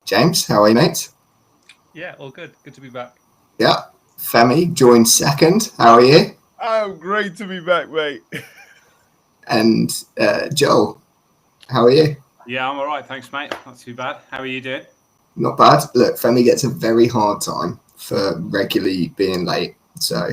James, how are you, mate? Yeah, all good. Good to be back. Yeah. Femi joined second. How are you? I'm great to be back, mate. And Joel, how are you? Yeah, I'm all right. Thanks, mate. Not too bad. How are you doing? Not bad. Look, Femi gets a very hard time for regularly being late. So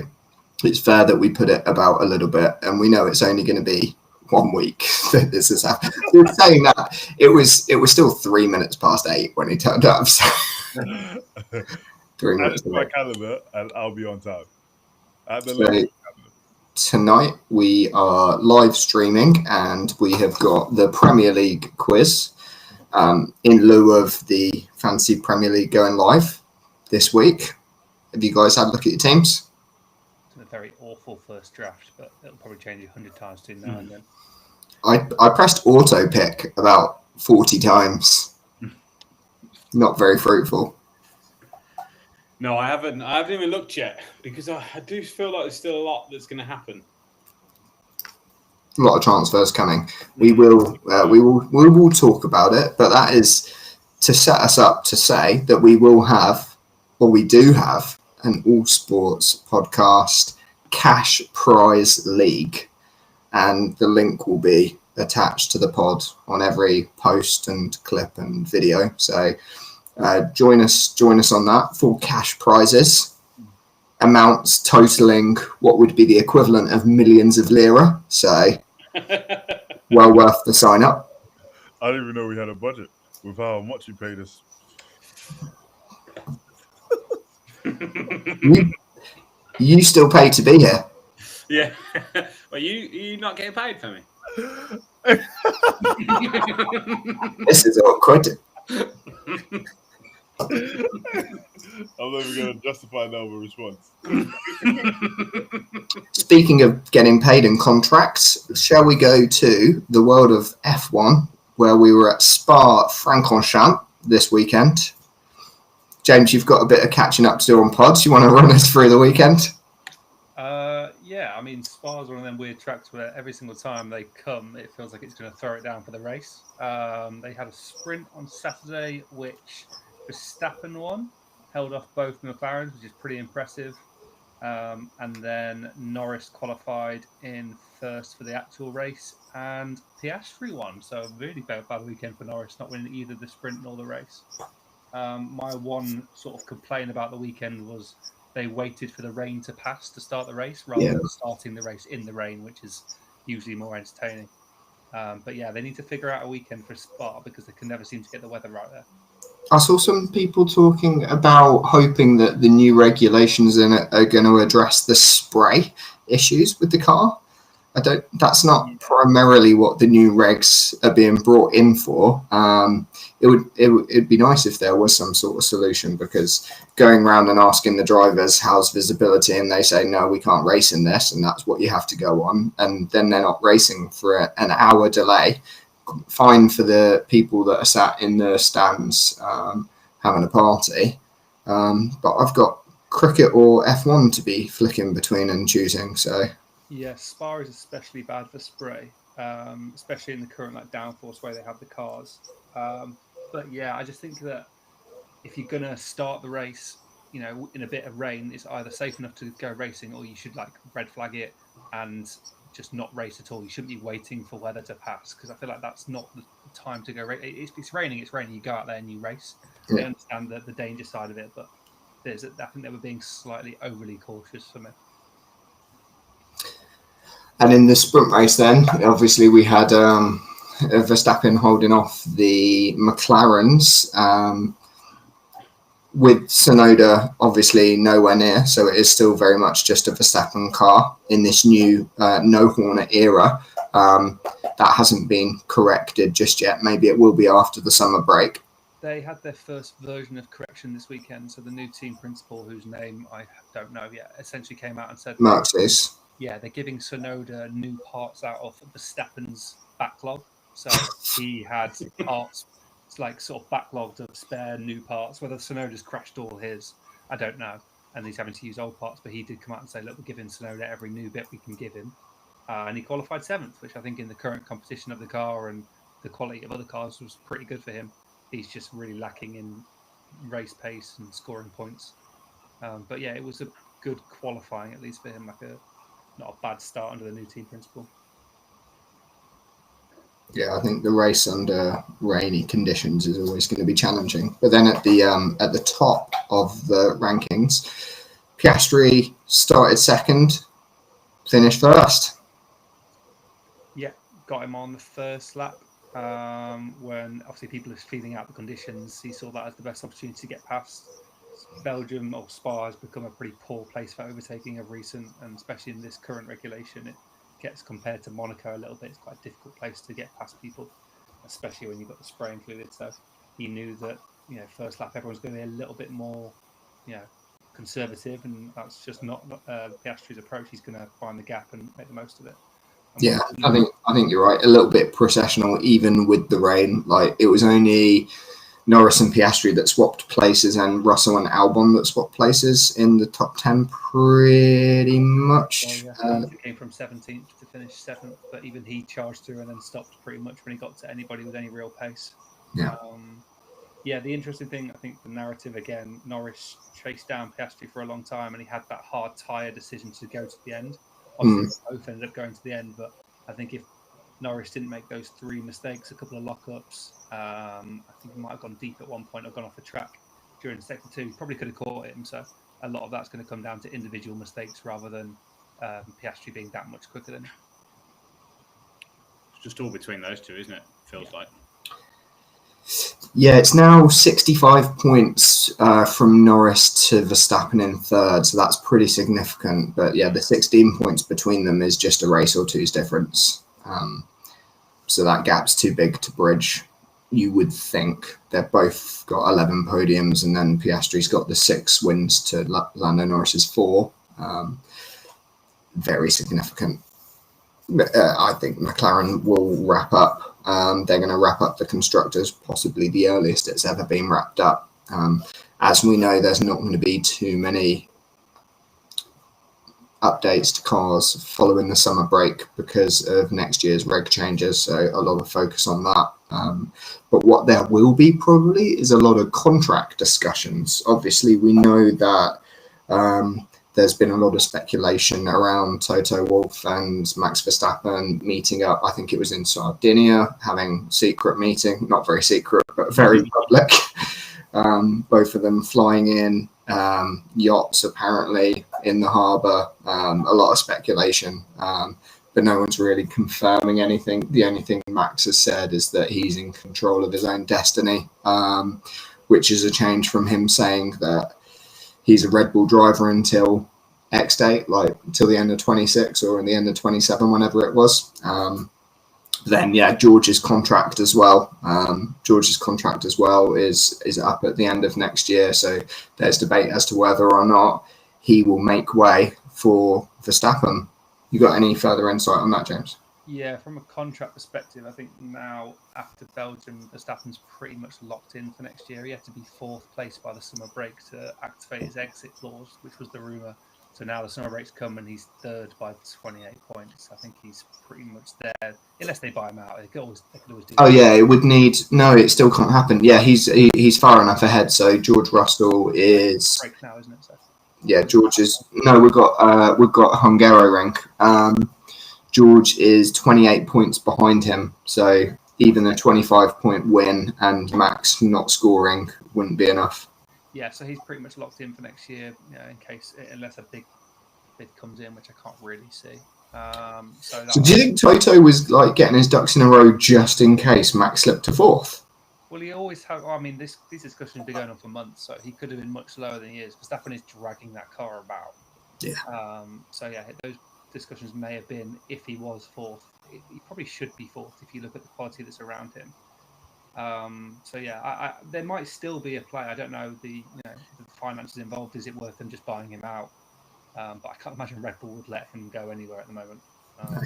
it's fair that we put it about a little bit. And we know it's only going to be 1 week that this has happened. So saying that, it was still 3 minutes past 8 when he turned up. So 3 Add minutes it to my late. calendar and I'll be on time. At the So latest. tonight we are live streaming and we have got the Premier League quiz in lieu of the Fantasy Premier League going live this week. Have you guys had a look at your teams? It's a very awful first draft, but it'll probably change 100 times between now and then. I pressed auto pick about 40 times. Not very fruitful. No, I haven't. I haven't even looked yet because I do feel like there's still a lot that's going to happen. A lot of transfers coming. We will talk about it, but that is to set us up to say that we will have, or we do have, an all sports podcast cash prize league, and the link will be attached to the pod on every post and clip and video. So join us on that for cash prizes. Amounts totaling what would be the equivalent of millions of lira. So well worth the sign up. I didn't even know we had a budget with how much you paid us. You still pay to be here. Yeah. Well, you not getting paid for me? This is awkward. I'm not even going to justify that with a response. Speaking of getting paid in contracts, shall we go to the world of F1, where we were at Spa-Francorchamps this weekend? James, you've got a bit of catching up to do on pods. You want to run us through the weekend? Yeah, I mean, Spa's one of them weird tracks where every single time they come, it feels like it's going to throw it down for the race. They had a sprint on Saturday, which Verstappen won, held off both McLarens, which is pretty impressive. And then Norris qualified in first for the actual race, and Piastri won. So really bad weekend for Norris, not winning either the sprint nor the race. My one sort of complaint about the weekend was they waited for the rain to pass to start the race rather than starting the race in the rain, which is usually more entertaining. But yeah, they need to figure out a weekend for Spa because they can never seem to get the weather right there. I saw some people talking about hoping that the new regulations in it are going to address the spray issues with the car. That's not primarily what the new regs are being brought in for. It'd be nice if there was some sort of solution, because going around and asking the drivers how's visibility and they say no, we can't race in this, and that's what you have to go on, and then they're not racing for an hour delay. Fine for the people that are sat in the stands having a party, but I've got cricket or F1 to be flicking between and choosing, so. Yeah, Spa is especially bad for spray, especially in the current downforce way they have the cars. But yeah, I just think that if you're gonna start the race, in a bit of rain, it's either safe enough to go racing, or you should red flag it and just not race at all. You shouldn't be waiting for weather to pass, because I feel like that's not the time to go race. It's raining. You go out there and you race. Yeah. I understand the danger side of it, but I think they were being slightly overly cautious for me. And in the sprint race then, obviously we had Verstappen holding off the McLarens, with Tsunoda obviously nowhere near, so it is still very much just a Verstappen car in this new no Horner era. That hasn't been corrected just yet. Maybe it will be after the summer break. They had their first version of correction this weekend, so the new team principal, whose name I don't know yet, essentially came out and said... Mercedes. Yeah, they're giving Tsunoda new parts out of Verstappen's backlog. So he had parts sort of backlogged of spare new parts. Whether Tsunoda's crashed all his, I don't know. And he's having to use old parts, but he did come out and say, look, we're giving Tsunoda every new bit we can give him. And he qualified 7th, which I think in the current competition of the car and the quality of other cars was pretty good for him. he's just really lacking in race pace and scoring points. But yeah, it was a good qualifying, at least for him, like not a bad start under the new team principal. Yeah, I think the race under rainy conditions is always going to be challenging. But then at the top of the rankings, Piastri started second, finished first. Yeah, got him on the first lap. When obviously people are feeling out the conditions, he saw that as the best opportunity to get past. Belgium or Spa has become a pretty poor place for overtaking of recent, and especially in this current regulation, it gets compared to Monaco a little bit. It's quite a difficult place to get past people, especially when you've got the spray included. So he knew that, first lap everyone's going to be a little bit more, conservative, and that's just not Piastri's approach. He's going to find the gap and make the most of it. Yeah, I think you're right. A little bit processional, even with the rain. Like, it was only Norris and Piastri that swapped places, and Russell and Albon that swapped places in the top 10 pretty much. He came from 17th to finish 7th, but even he charged through and then stopped pretty much when he got to anybody with any real pace. Yeah. The interesting thing, I think, the narrative again, Norris chased down Piastri for a long time, and he had that hard tyre decision to go to the end. Obviously, both ended up going to the end, but I think if Norris didn't make those 3 mistakes, a couple of lockups, I think he might have gone deep at one point or gone off the track during sector 2. He probably could have caught him. So a lot of that's going to come down to individual mistakes rather than Piastri being that much quicker than him. It's just all between those two, isn't it? Feels like. Yeah, it's now 65 points from Norris to Verstappen in third, so that's pretty significant. But yeah, the 16 points between them is just a race or two's difference. So that gap's too big to bridge, you would think. They've both got 11 podiums, and then Piastri's got the 6 wins to Lando Norris's 4. Very significant. I think McLaren will wrap up. They're going to wrap up the constructors, possibly the earliest it's ever been wrapped up. As we know, there's not going to be too many updates to cars following the summer break because of next year's reg changes, so a lot of focus on that. But what there will be probably is a lot of contract discussions. Obviously, we know that there's been a lot of speculation around Toto Wolff and Max Verstappen meeting up. I think it was in Sardinia, having secret meeting, not very secret, but very public. Both of them flying in yachts, apparently, in the harbour. A lot of speculation, but no one's really confirming anything. The only thing Max has said is that he's in control of his own destiny, which is a change from him saying that he's a Red Bull driver until X date, like till the end of 26 or in the end of 27, whenever it was. Then, yeah, George's contract as well. Is up at the end of next year. So there's debate as to whether or not he will make way for Verstappen. You got any further insight on that, James? Yeah, from a contract perspective, I think now after Belgium, Verstappen's pretty much locked in for next year. He had to be 4th place by the summer break to activate his exit clause, which was the rumour. So now the summer break's come and he's 3rd by 28 points. I think he's pretty much there, unless they buy him out. They could always do that. Oh yeah, it would need. No, it still can't happen. Yeah, he's far enough ahead. So George Russell is break now, isn't it? So. Yeah, George is. No, we've got Hungaroring. George is 28 points behind him, so even a 25-point win and Max not scoring wouldn't be enough. Yeah, so he's pretty much locked in for next year, in case, unless a big bid comes in, which I can't really see. So do you think Toto was like getting his ducks in a row just in case Max slipped to 4th? Well, he always had. I mean, these discussions have been going on for months, so he could have been much lower than he is. Verstappen is dragging that car about. Yeah. So yeah, those discussions may have been if he was 4th. He probably should be 4th if you look at the quality that's around him. So yeah, there might still be a play. I don't know the finances involved. Is it worth them just buying him out? But I can't imagine Red Bull would let him go anywhere at the moment. No.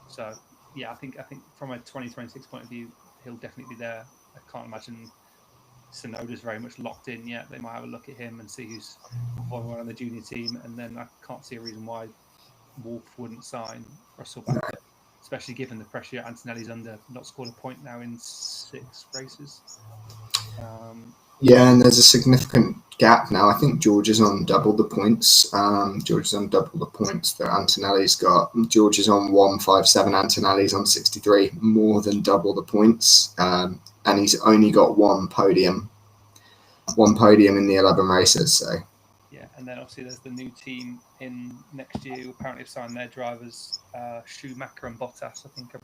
So yeah, I think from a 2026 point of view, he'll definitely be there. I can't imagine Tsunoda's very much locked in yet. They might have a look at him and see who's performing on the junior team, and then I can't see a reason why Wolff wouldn't sign Russell back. especially given the pressure Antonelli's under, not scored a point now in 6 races. Yeah, and there's a significant gap now. I think George is on double the points. George is on double the points that Antonelli's got. George is on 157. Antonelli's on 63, more than double the points. And he's only got one podium in the 11 races. So yeah, and then obviously there's the new team in next year who apparently have signed their drivers, Schumacher and Bottas. I think have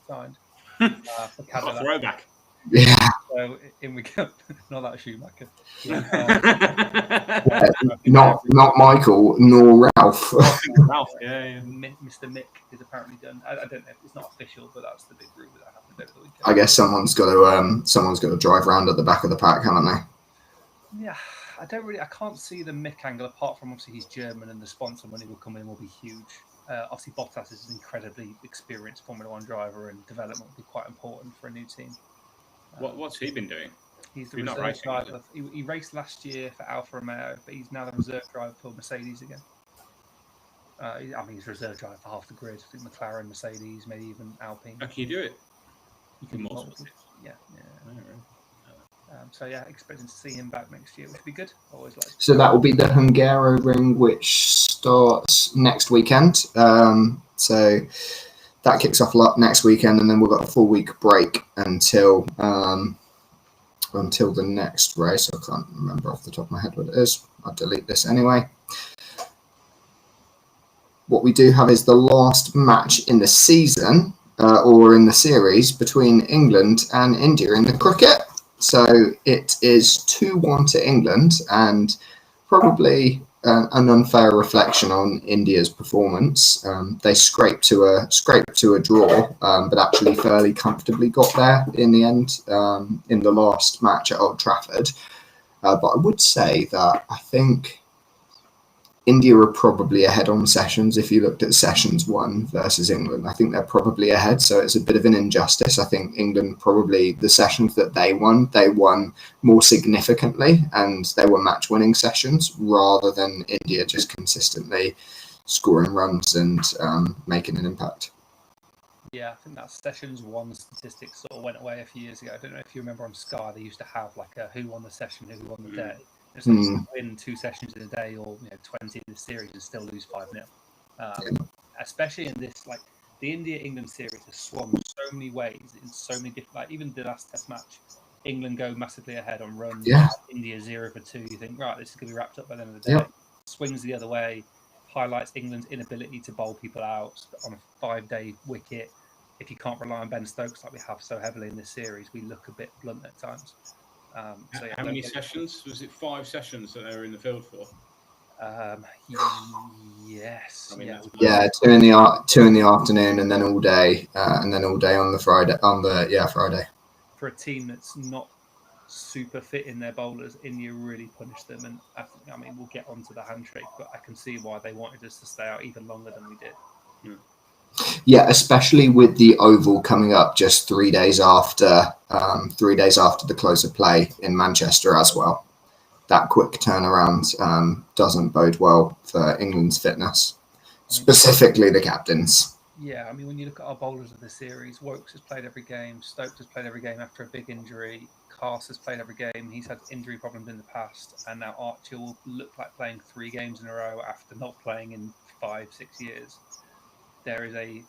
signed for What a Cadillac. throwback. yeah, So in we go. Not that Schumacher. not Michael nor Ralph. Ralph, yeah. Mr. Mick is apparently done. I don't know if it's not official, but that's the big rumor that happened over the weekend. I guess someone's got to drive around at the back of the pack, haven't they? Yeah, I can't see the Mick angle apart from obviously he's German and the sponsor money will come in will be huge. Obviously Bottas is an incredibly experienced Formula One driver and development will be quite important for a new team. What's he been doing? He's the reserve driver. He raced last year for Alfa Romeo, but he's now the reserve driver for Mercedes again. He's reserve driver for half the grid. I think McLaren, Mercedes, maybe even Alpine. How can you do it? You can multiple. Yeah. So yeah, expecting to see him back next year, which would be good. Always like. So that will be the Hungaroring, which starts next weekend. So that kicks off next weekend, and then we've got a full week break until the next race. I can't remember off the top of my head what it is. I'll delete this anyway. What we do have is the last match in the season or in the series between England and India in the cricket. So it is 2-1 to England, and probably an unfair reflection on India's performance. They scraped to a draw, but actually fairly comfortably got there in the end in the last match at Old Trafford. But I would say that I think India are probably ahead on sessions. If you looked at sessions 1 versus England, I think they're probably ahead. So it's a bit of an injustice. I think England probably, the sessions that they won more significantly, and they were match-winning sessions rather than India just consistently scoring runs and making an impact. Yeah, I think that sessions 1 statistics sort of went away a few years ago. I don't know if you remember on Sky, they used to have like a who won the session, who won the day. It's like you win 2 sessions in a day or 20 in the series and still lose 5-0. Especially in this, like the India-England series has swung so many ways in so many different, like even the last test match, England go massively ahead on runs. Yeah. India 0 for 2. You think, right, this is going to be wrapped up by the end of the day. Yeah. Swings the other way, highlights England's inability to bowl people out on a 5-day wicket. If you can't rely on Ben Stokes like we have so heavily in this series, we look a bit blunt at times. How many sessions? Was it 5 sessions that they were in the field for? Yes. I mean, Yeah, 2 in the afternoon, and then all day, on the Friday. Friday. For a team that's not super fit in their bowlers, India really punished them, and I mean we'll get onto the handshake, but I can see why they wanted us to stay out even longer than we did. Yeah, especially with the Oval coming up just 3 days after the close of play in Manchester as well. That quick turnaround doesn't bode well for England's fitness, specifically the captains. Yeah, I mean, when you look at our bowlers of the series, Wokes has played every game, Stokes has played every game after a big injury, Cast has played every game, he's had injury problems in the past, and now Archer will look like playing 3 games in a row after not playing in 5-6 years. There is you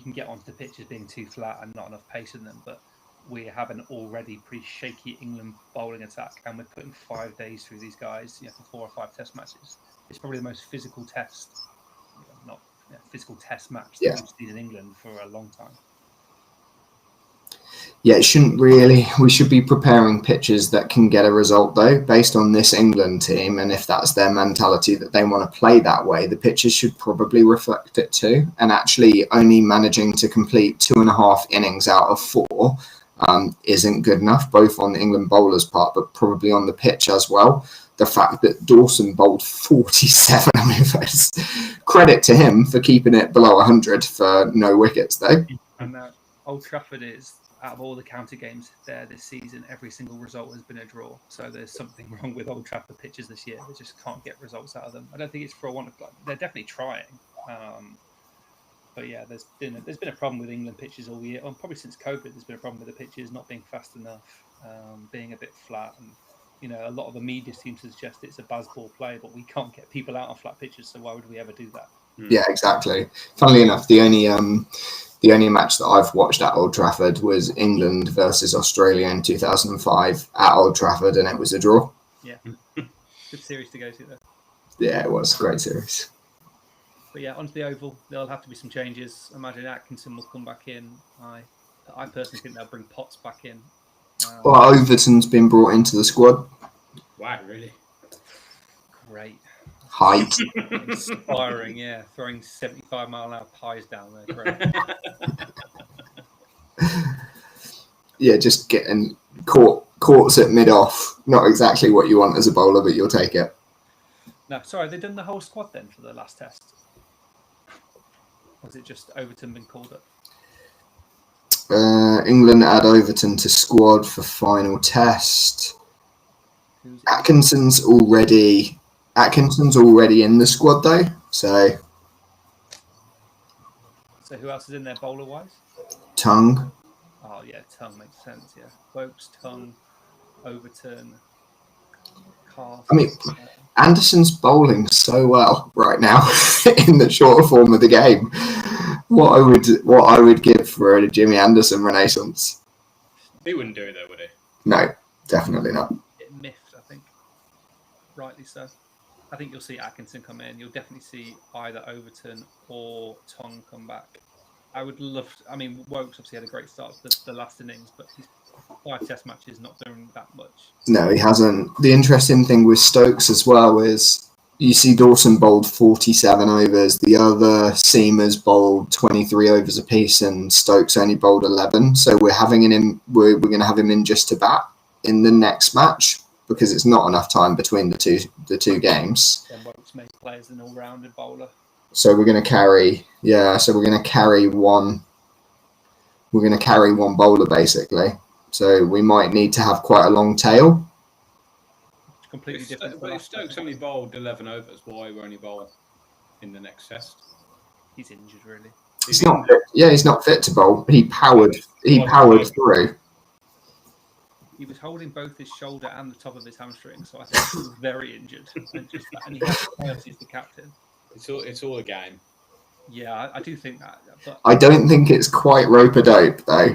can get onto the pitches being too flat and not enough pace in them, but we have an already pretty shaky England bowling attack, and we're putting 5 days through these guys, for 4 or 5 test matches. It's probably the most physical test, physical test match that we've seen in England for a long time. Yeah, it shouldn't really. We should be preparing pitches that can get a result, though, based on this England team. And if that's their mentality that they want to play that way, the pitches should probably reflect it too. And actually only managing to complete 2.5 innings out of 4 isn't good enough, both on the England bowlers' part, but probably on the pitch as well. The fact that Dawson bowled 47 overs, credit to him for keeping it below 100 for no wickets, though. And Old Trafford is, out of all the county games there this season, every single result has been a draw. So there's something wrong with Old Trafford pitches this year. They just can't get results out of them. I don't think it's for a want of. They're definitely trying, But yeah, there's been a problem with England pitches all year. Probably since COVID, there's been a problem with the pitches not being fast enough, being a bit flat, and a lot of the media seem to suggest it's a baseball play, but we can't get people out on flat pitches, so why would we ever do that? Yeah, exactly. Funnily enough, the only match that I've watched at Old Trafford was England versus Australia in 2005 at Old Trafford, and it was a draw. Yeah, good series to go to there. Yeah, it was a great series. But yeah, onto the Oval, there'll have to be some changes. I imagine Atkinson will come back in. I personally think they'll bring Potts back in. Well, Overton's been brought into the squad. Wow, really? Great. Height. Inspiring, yeah. Throwing 75-mile-an-hour pies down there. Great. Yeah, just getting courts at mid-off. Not exactly what you want as a bowler, but you'll take it. No, sorry, they done the whole squad then for the last test? Or was it just Overton been called up? England add Overton to squad for final test. Atkinson's already in the squad though, so who else is in there bowler wise? Tongue. Oh yeah, Tongue makes sense. Yeah, Wokes, Tongue, Overton, Carr. I mean, Anderson's bowling so well right now in the shorter form of the game. What I would give for a Jimmy Anderson renaissance. He wouldn't do it though, would he? No, definitely not. It miffed, I think. Rightly so. I think you'll see Atkinson come in. You'll definitely see either Overton or Tongue come back. I would love. Wokes obviously had a great start to the last innings, but his 5 test matches not doing that much. No, he hasn't. The interesting thing with Stokes as well is you see Dawson bowled 47 overs. The other seamers bowled 23 overs apiece, and Stokes only bowled 11. So we're going to have him in just to bat in the next match because it's not enough time between the two games. Then Wokes may play as an all-rounded bowler. So we're going to carry. Yeah. So we're going to carry one. We're going to carry one bowler basically. So we might need to have quite a long tail. Completely different. But if Stokes only bowled 11 overs, why won't he bowl in the next test? He's injured, really. He's not fit. Yeah, he's not fit to bowl. He powered through. He was holding both his shoulder and the top of his hamstring, so I think he was very injured. And he has to the captain. It's all a game. Yeah, I do think that. But I don't think it's quite rope-a-dope, though.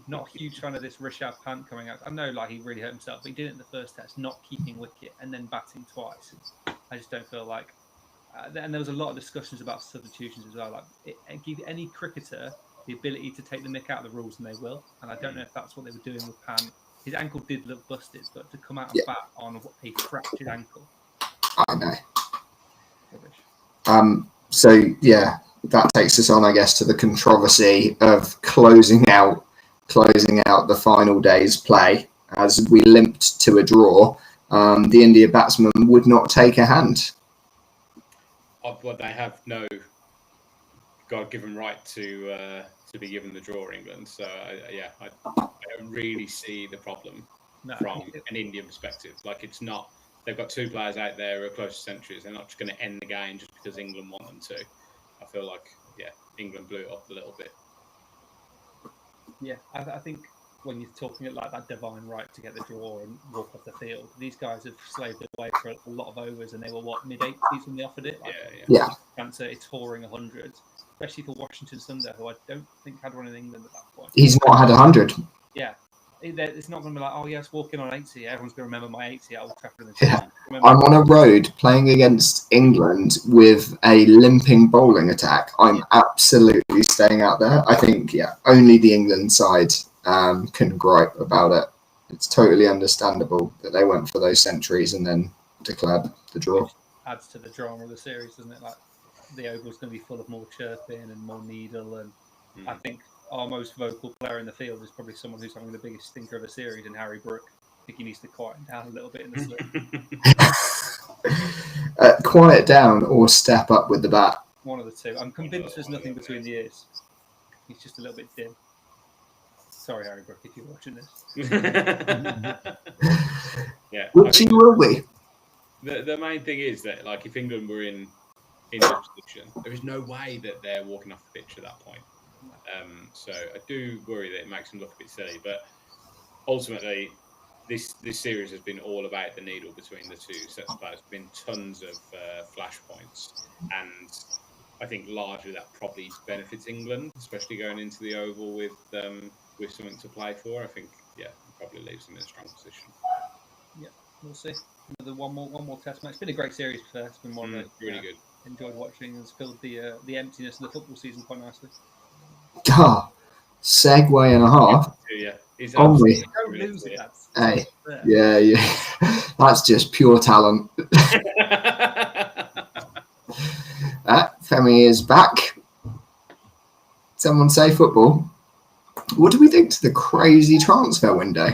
Not a huge fan of this Rishabh Pant coming out. I know, he really hurt himself, but he did it in the first test, not keeping wicket and then batting twice. I just don't feel like. And there was a lot of discussions about substitutions as well. Give any cricketer the ability to take the mick out of the rules, and they will. And I don't know if that's what they were doing with Pant. His ankle did look busted, but to come out and bat on a fractured ankle. I know. Rubbish. So yeah, that takes us on, I guess, to the controversy of closing out the final day's play as we limped to a draw. The India batsman would not take a hand. Well, they have no God-given right to be given the draw, England. So I don't really see the problem from an Indian perspective. It's not. They've got 2 players out there who are close to centuries. They're not just going to end the game just because England want them to. I feel like, England blew it up a little bit. Yeah, I think when you're talking at that divine right to get the draw and walk off the field, these guys have slaved away for a lot of overs, and they were mid-80s when they offered it. Yeah. Cancer, it's touring 100, especially for Washington Sundar, who I don't think had one in England at that point. He's not had 100. Yeah. It's not going to be like, oh yes, walking on 80. Everyone's going to remember my 80 at Old Trafford. I'm on a road playing against England with a limping bowling attack. I'm absolutely staying out there. I think, only the England side can gripe about it. It's totally understandable that they went for those centuries and then declared the draw. Which adds to the drama of the series, doesn't it? The Oval's going to be full of more chirping and more needle, and I think our most vocal player in the field is probably someone who's having the biggest stinker of a series in Harry Brook. I think he needs to quieten down a little bit in the slip. Quiet down or step up with the bat. One of the two. I'm convinced there's nothing between the ears. He's just a little bit dim. Sorry, Harry Brook, if you're watching this. Which he will be. The main thing is that, if England were in in this position. There is no way that they're walking off the pitch at that point. So I do worry that it makes them look a bit silly. But ultimately, this series has been all about the needle between the two sets of players. There's been tons of flashpoints, and I think largely that probably benefits England, especially going into the Oval with something to play for. I think, it probably leaves them in a strong position. Yeah, we'll see. One more test match. It's been a great series. It's been one that really good. Enjoyed watching. It's filled the emptiness of the football season quite nicely. Segue and a half. Yeah, don't lose it. Hey, yeah. That's just pure talent. Femi is back. Someone say football. What do we think to the crazy transfer window?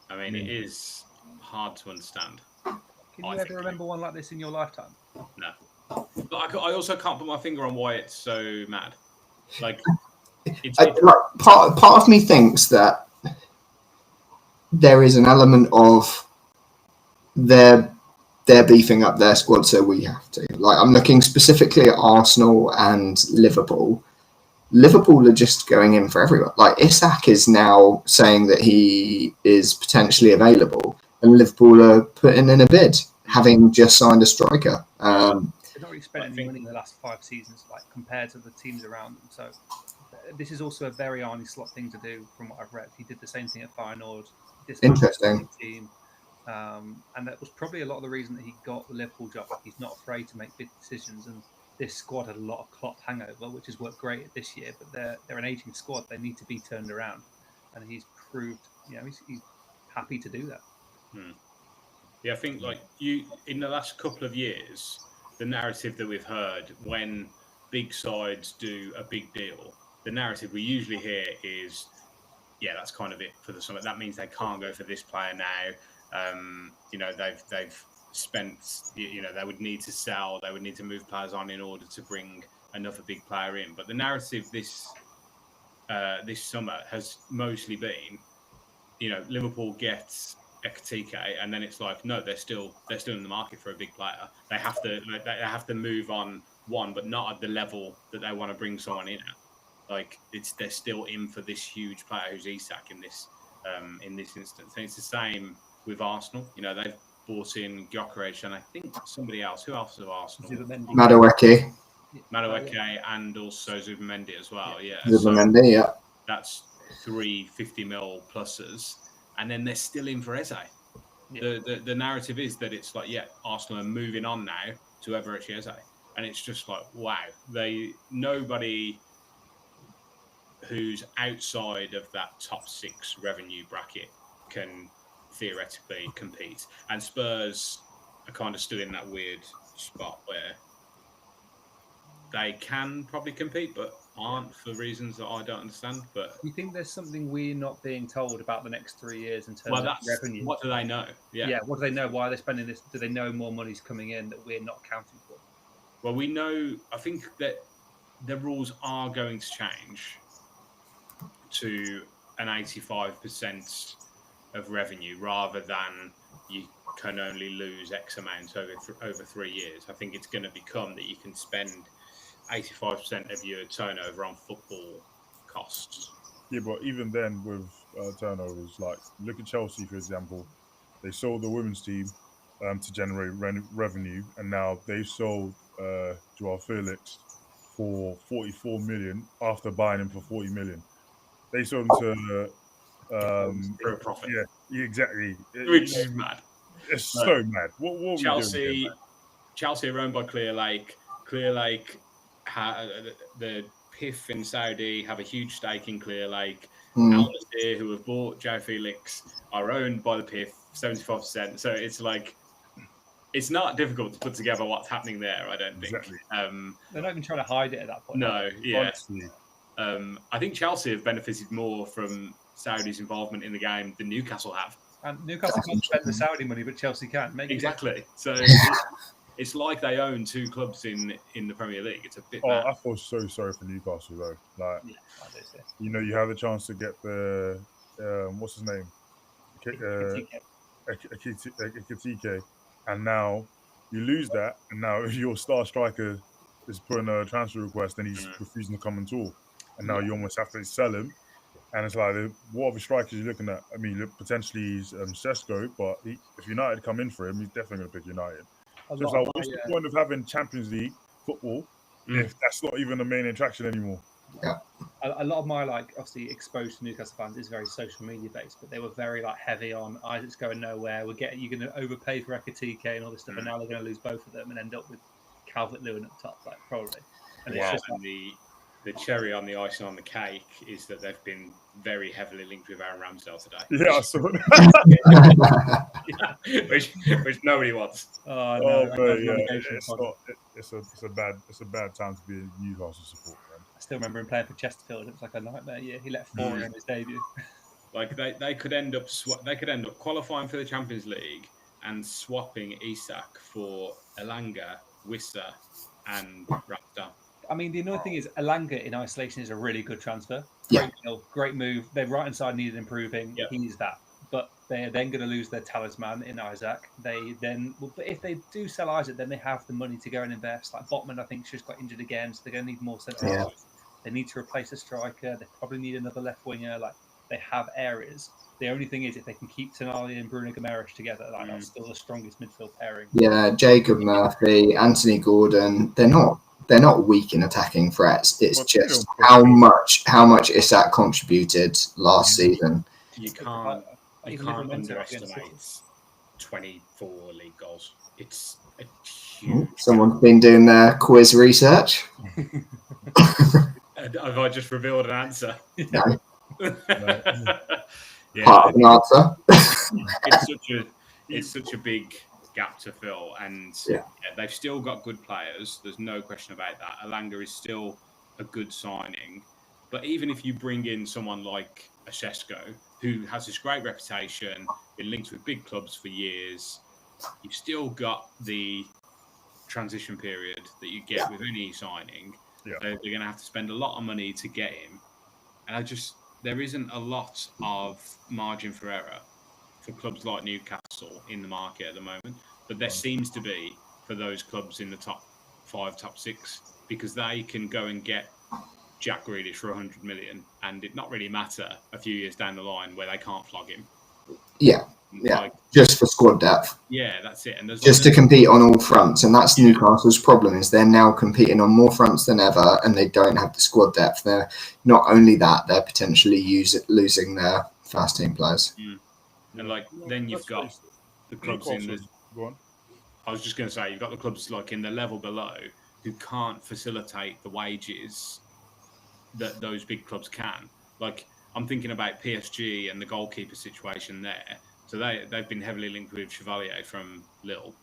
I mean, it is hard to understand. Can you ever remember one like this in your lifetime? No. But I also can't put my finger on why it's so mad. Like, part of me thinks that there is an element of they're beefing up their squad, so we have to. Like, I'm looking specifically at Arsenal and Liverpool. Liverpool are just going in for everyone. Like, Isak is now saying that he is potentially available, and Liverpool are putting in a bid, having just signed a striker. They've not really spent any money in the last 5 seasons, like, compared to the teams around them. So this is also a very Arne Slot thing to do, from what I've read. He did the same thing at Feyenoord. Interesting. Team. And that was probably a lot of the reason that he got the Liverpool job. Like, he's not afraid to make big decisions, and this squad had a lot of Klopp hangover, which has worked great this year. But they're an aging squad; they need to be turned around, and he's proved, he's happy to do that. Yeah, I think in the last couple of years, the narrative that we've heard when big sides do a big deal, the narrative we usually hear is, that's kind of it for the summer. That means they can't go for this player now. They've spent, they would need to sell, they would need to move players on in order to bring another big player in. But the narrative this summer has mostly been, Liverpool gets Ekitike, and then it's like, no, they're still in the market for a big player. They have to move on one, but not at the level that they want to bring someone in at. Like, they're still in for this huge player who's Isak in this instance. And it's the same with Arsenal. They've bought in Gyökeres and I think somebody else. Who else is Arsenal? Madueke, and also Zubimendi as well. Yeah, Zubimendi, so that's 3 50 mil pluses, and then they're still in for Eze. Yeah. The narrative is that it's like, Arsenal are moving on now to Eberechi Eze, and it's just like, wow, nobody who's outside of that top 6 revenue bracket can theoretically compete. And Spurs are kind of still in that weird spot where they can probably compete, but aren't, for reasons that I don't understand. But you think there's something we're not being told about the next 3 years in terms of revenue? What do they know? Yeah, what do they know? Why are they spending this? Do they know more money's coming in that we're not counting for? Well, we know, I think that the rules are going to change to an 85% of revenue rather than you can only lose X amount over 3 years. I think it's going to become that you can spend 85% of your turnover on football costs. Yeah, but even then with turnovers, like look at Chelsea, for example. They sold the women's team to generate revenue, and now they've sold Joao Felix for 44 million after buying him for 40 million. They sold him to for a profit. Yeah, exactly. Which is mad. It's so mad. What Chelsea are owned by Clear Lake. Clear Lake, the PIF in Saudi have a huge stake in Clear Lake. Al Nassr, who have bought Joao Felix, are owned by the PIF 75%. So it's like, it's not difficult to put together what's happening there, I don't think. Exactly. They're not even trying to hide it at that point. No, yeah. I think Chelsea have benefited more from Saudi's involvement in the game than Newcastle have. And Newcastle can't spend the Saudi money, but Chelsea can. Exactly. So it's like they own 2 clubs in the Premier League. It's a bit mad. I feel so sorry for Newcastle, though. Like, you have a chance to get the, what's his name? Ekitike. And now You lose that, and now your star striker is putting a transfer request, and he's refusing to come and talk, and now you almost have to sell him. And it's like, what other strikers are you looking at? I mean, potentially he's Sesko, but if United come in for him, he's definitely going to pick United. So it's like, what's the point of having Champions League football if that's not even the main attraction anymore? Yeah. A lot of my obviously exposure to Newcastle fans is very social media based, but they were very heavy on Isaac's going nowhere. You're going to overpay for Ekitike and all this stuff, and now they're going to lose both of them and end up with Calvert-Lewin up top, probably. And it's just the cherry on the icing on the cake is that they've been very heavily linked with Aaron Ramsdale today. Yeah, I saw that. which nobody wants. Oh no, it's a bad time to be a Newcastle supporter. I still remember him playing for Chesterfield. It was like a nightmare year. He let 4 in his debut. They could end up qualifying for the Champions League and swapping Isak for Elanga, Wissa, and Ramsdale. I mean, the annoying thing is Elanga in isolation is a really good transfer. Yeah. Great move. Their right-hand side needed improving. Yep. He needs that. But they're then going to lose their talisman in Isaac. But if they do sell Isaac, then they have the money to go and invest. Like Botman, I think, just got injured again, so they're going to need more centre halves. They need to replace a striker. They probably need another left winger. They have areas. The only thing is, if they can keep Tonali and Bruno Guimaraes together, that's still the strongest midfield pairing. Yeah, Jacob Murphy, Anthony Gordon, they're not weak in attacking threats. It's just how much Isak contributed last season. You can't underestimate 24 league goals. It's a huge. Someone's been doing their quiz research. Have I just revealed an answer? No. Yeah, part of an answer. it's such a big gap to fill, and they've still got good players. There's no question about that. Elanga is still a good signing, but even if you bring in someone like a Sesko, who has this great reputation, been linked with big clubs for years, you've still got the transition period that you get with any signing. Yeah. They're going to have to spend a lot of money to get him, and there isn't a lot of margin for error for clubs like Newcastle in the market at the moment, but there seems to be for those clubs in the top 5, top 6, because they can go and get Jack Grealish for 100 million, and it not really matter a few years down the line where they can't flog him. Yeah, just for squad depth. Yeah, that's it. And just to compete on all fronts, and that's Newcastle's problem, is they're now competing on more fronts than ever, and they don't have the squad depth. They're not only that, they're potentially losing their first team players. And then you've got the clubs in the. Go on. I was just going to say, you've got the clubs in the level below who can't facilitate the wages that those big clubs can. I'm thinking about PSG and the goalkeeper situation there. So they've been heavily linked with Chevalier from Lille,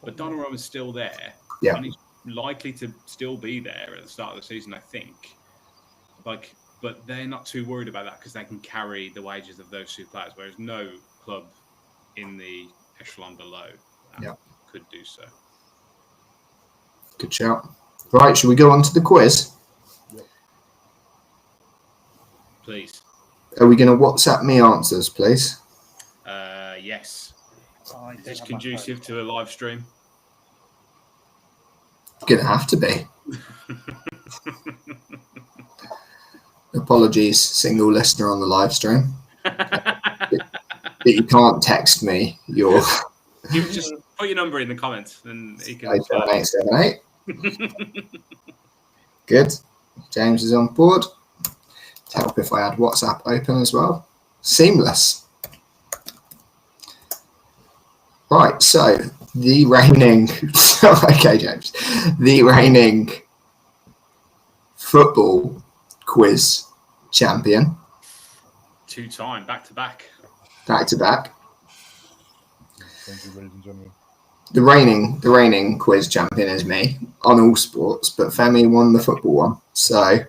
but Donnarumma's still there. Yeah. And he's likely to still be there at the start of the season, I think. But they're not too worried about that because they can carry the wages of those two players, whereas no club in the echelon below could do so. Good shout. Right, should we go on to the quiz? Yep. Please. Are we going to WhatsApp me answers, please? Yes. Is this conducive to a live stream? Going to have to be. Apologies, single listener on the live stream. But you can't text me your... You just put your number in the comments and you can... 87878. Good. James is on board. To help if I had WhatsApp open as well. Seamless. Right, so the reigning... okay, James. The reigning football quiz champion. 2-time, back-to-back. Back-to-back. Thank you, ladies and gentlemen. The reigning quiz champion is me on all sports, but Femi won the football one. So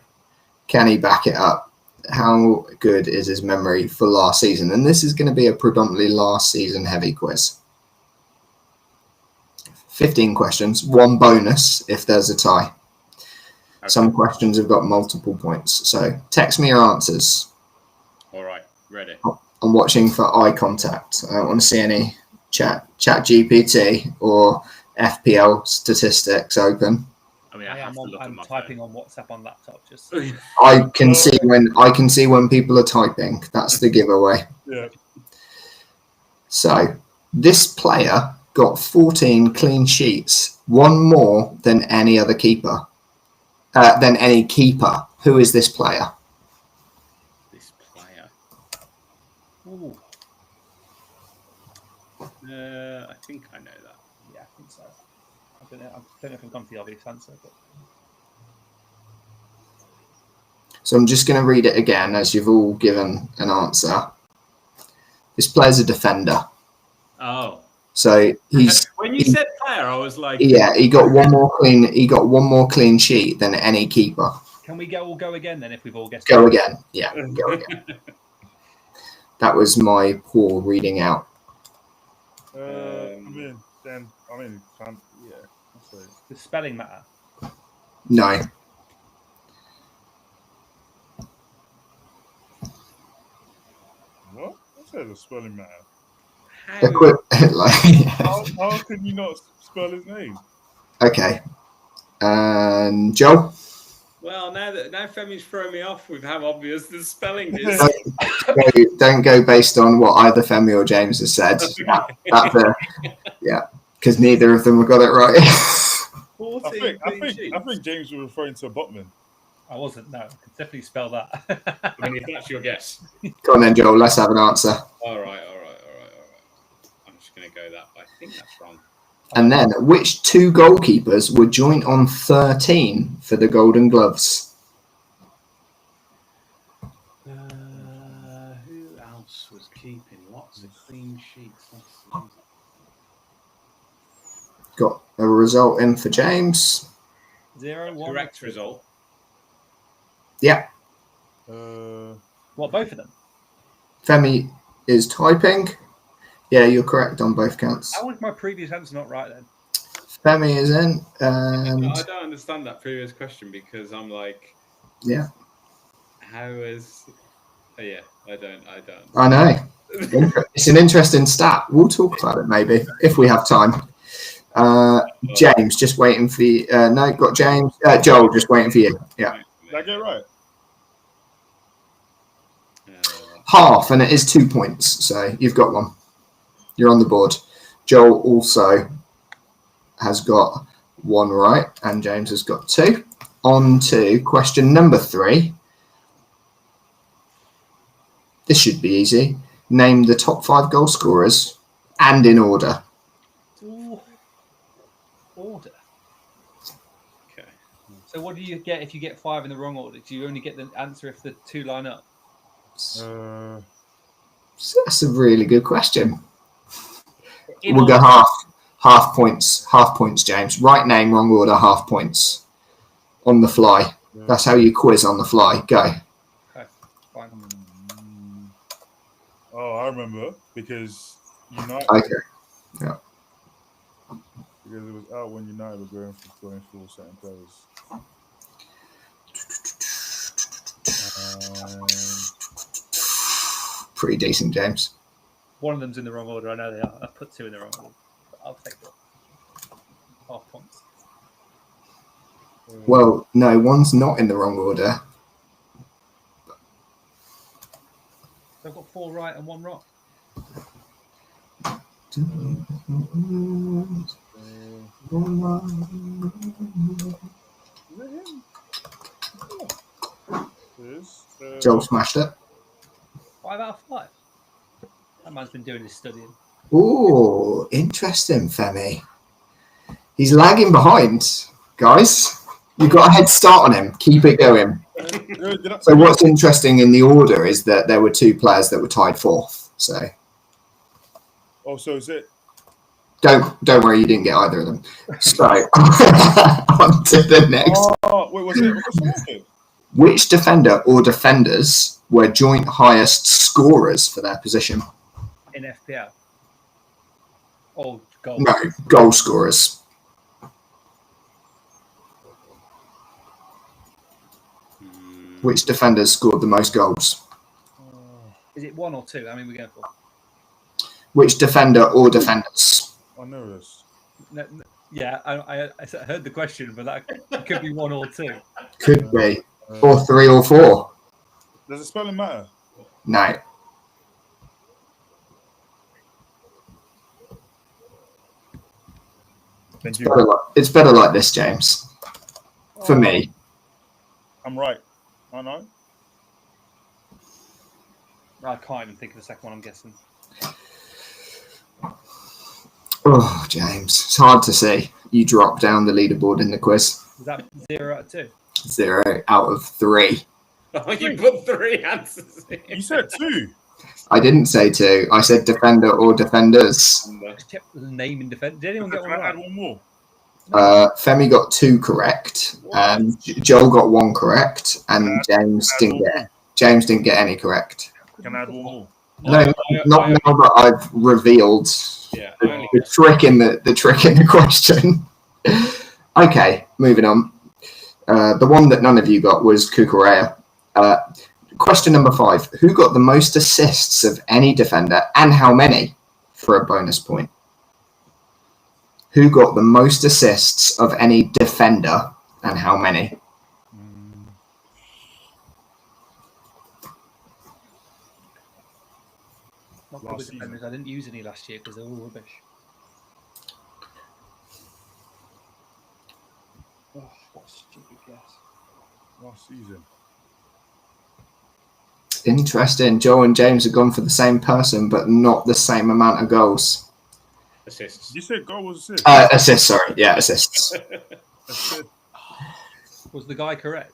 can he back it up? How good is his memory for last season? And this is going to be a predominantly last season heavy quiz. 15 questions, 1 bonus if there's a tie. Okay. Some questions have got multiple points. So text me your answers. All right, ready. I'm watching for eye contact. I don't want to see any chat GPT or FPL statistics open. I mean, I have to look at I'm my typing phone. on WhatsApp on laptop. Just I can see when people are typing. That's the giveaway. Yeah. So this player got 14 clean sheets, one more than any other keeper. Than any keeper. Who is this player? This player. ooh, I think I know that. yeah, I think so. I don't know if I've gone for the obvious answer, but So I'm just going to read it again as you've all given an answer. This player's a defender. Oh. So he's When you said player, I was like, yeah, he got one more clean sheet than any keeper. can we all go again then if we've all guessed? Go again. Yeah, go again. That was my poor reading out. Yeah. Does spelling matter? No. What? I said the spelling matter. How can you not spell his name? Okay. Joe? Well, now Femi's thrown me off with how obvious the spelling is. Don't go based on what either Femi or James has said. Yeah, because neither of them have got it right. I think James was referring to Botman. I wasn't. No, I could definitely spell that. I mean, if that's your guess. Go on then, Joel. Let's have an answer. All right. I'm just going to go that, but I think that's wrong. And then, which two goalkeepers were joint on 13 for the Golden Gloves? Who else was keeping lots of clean sheets last season? Got a result in for James. 0-1. Correct result. Yeah. What, both of them? Femi is typing. Yeah, you're correct on both counts. How was my previous answer not right then? Femi is in. And I don't understand that previous question because I'm like, yeah. How is? Oh, yeah, I don't. I know. It's an interesting stat. We'll talk about it maybe if we have time. James, just waiting for you. No, got James. Joel, just waiting for you. Yeah. Did I get it right? Half, and it is 2 points. So you've got one. You're on the board. Joel also has got one right, and James has got two. On to question number 3. This should be easy. Name the top 5 goal scorers, and in order. Ooh. Order. Okay. So what do you get if you get 5 in the wrong order? Do you only get the answer if the 2 line up? That's a really good question. In We'll order. go half points. Half points, James. Right name, wrong order, half points. On the fly. That's how you quiz on the fly. Go. Okay, fine. Oh, I remember because United. Okay. Yeah. Because it was out when United were going for certain players. Pretty decent, James. One of them's in the wrong order. I know they are. I put 2 in the wrong order. But I'll take it. Half points. Well, no, one's not in the wrong order. So I've got 4 right and 1 wrong. Joel smashed it. 5 out of 5. That man's been doing his studying. Oh, interesting, Femi. He's lagging behind, guys. You've got a head start on him. Keep it going. So what's interesting in the order is that there were 2 players that were tied 4th. So. Oh, so is it? Don't worry, you didn't get either of them. So on to the next. Oh, wait, was it? Which defender or defenders were joint highest scorers for their position? In FPL. Oh, goal. No, goal scorers. Which defenders scored the most goals? Is it 1 or 2? How many are we going for? Which defender or defenders? I know this. No, Yeah, I heard the question, but that could be 1 or 2. Could be. Or 3 or 4. Does the spelling matter? No. Thank It's you. better like this, James. For me. I'm right. I know. I can't even think of the second one, I'm guessing. Oh, James. It's hard to see. You drop down the leaderboard in the quiz. Is that 0 out of 2? 0 out of 3. Oh, you put 3 answers in. You said 2. I didn't say 2. I said defender or defenders. Just kept the name in defense. Did anyone get Can one I add right? one more? Femi got 2 correct. Joel got 1 correct, and James didn't get any correct. Can I add one more? No, not now that I've revealed Yeah, the trick in the question. Okay, moving on. The one that none of you got was Cucurella. Question number 5. Who got the most assists of any defender and how many for a bonus point? Who got the most assists of any defender and how many? Not probably defenders. I didn't use any last year because they're all rubbish. Oh, what a stupid guess. Last season. Interesting. Joel and James have gone for the same person, but not the same amount of goals. Assists. You said goal was assist. Assists, sorry. Yeah, assists. Assist. Was the guy correct?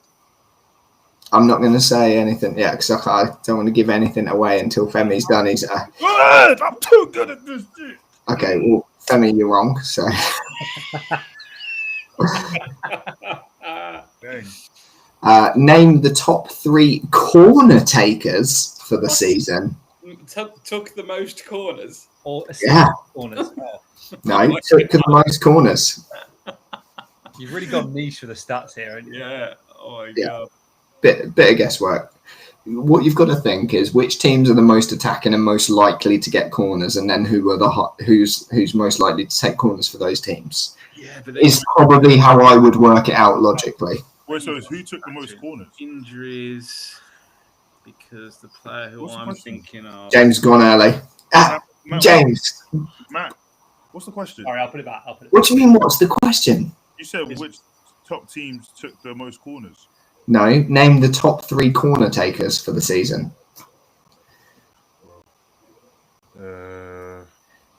I'm not going to say anything yet because I don't want to give anything away until Femi's done. He's Good! I'm too good at this shit. okay. Well, Femi, you're wrong. So Dang. name the top 3 corner takers for the season. Took the most corners. Or assist Yeah. corners? Oh, No, took the most corners. you've really gone niche for the stats here, haven't you? Yeah. Oh my Yeah. god. Bit of guesswork. What you've got to think is which teams are the most attacking and most likely to get corners, and then who's most likely to take corners for those teams. Yeah, but Is probably how I would work it out logically. Wait, so who took the most corners? injuries because the player who What's the I'm question? thinking of. James gone early. Matt, James, Matt, what's the question? Sorry, I'll put it back. what do you mean? What's the question? You said which top teams took the most corners? No, name the top 3 corner takers for the season.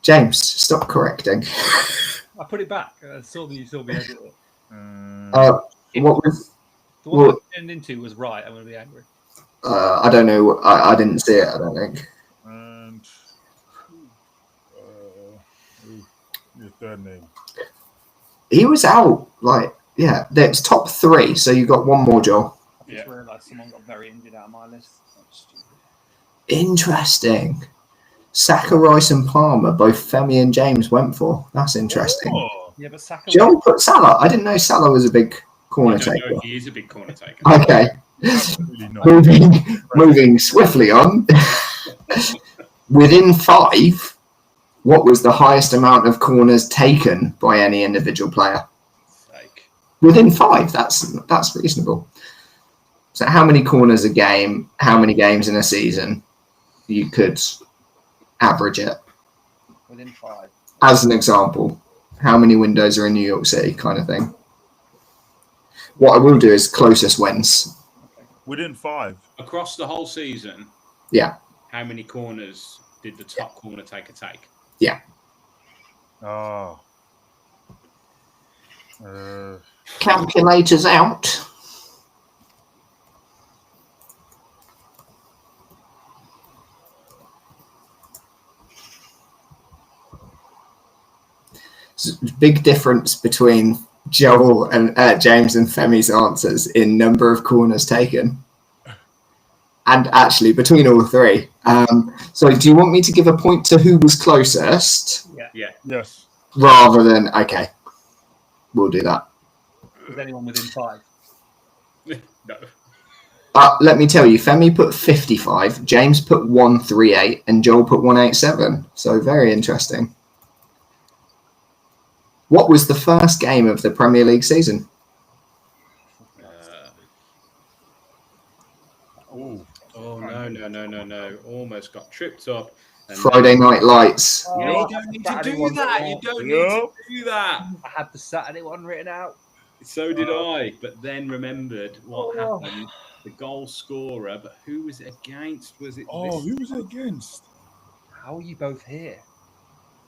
James, stop correcting. I put it back. I saw that you saw me edit it. What was? The one that turned into was right. I'm going to be angry. I don't know. I didn't see it. I don't think. And your third name. He was out. Yeah, there's top 3. So you got one more, Joel. I just realised someone got very injured out of my list. That's stupid. Interesting. Saka, Rice, and Palmer, both Femi and James went for. That's interesting. Oh, Yeah, but Saka. Joel put Salah. I didn't know Salah was a big corner I don't know taker. if he is a big corner taker. Okay, absolutely not. moving swiftly on. Within 5, what was the highest amount of corners taken by any individual player? Like, Within 5, that's reasonable. So how many corners a game, how many games in a season you could average it? Within 5. As an example, how many windows are in New York City kind of thing. What I will do is closest wins. Within 5. across the whole season, Yeah. how many corners did the top corner taker take? Ah. Calculators out. Big difference between Joel and James and Femi's answers in number of corners taken, and actually between all 3. So, do you want me to give a point to who was closest, Yes. rather than okay? We'll do that. Was anyone within 5? No. Let me tell you, Femi put 55, James put 138, and Joel put 187. So very interesting. What was the first game of the Premier League season? Oh, no. Almost got tripped up. Friday Night Lights. You don't need to do that. You don't need to do that. I had the Saturday one written out. So did I, but then remembered what happened. The goal scorer, but who was it against? Was it? Who was it against? How are you both here?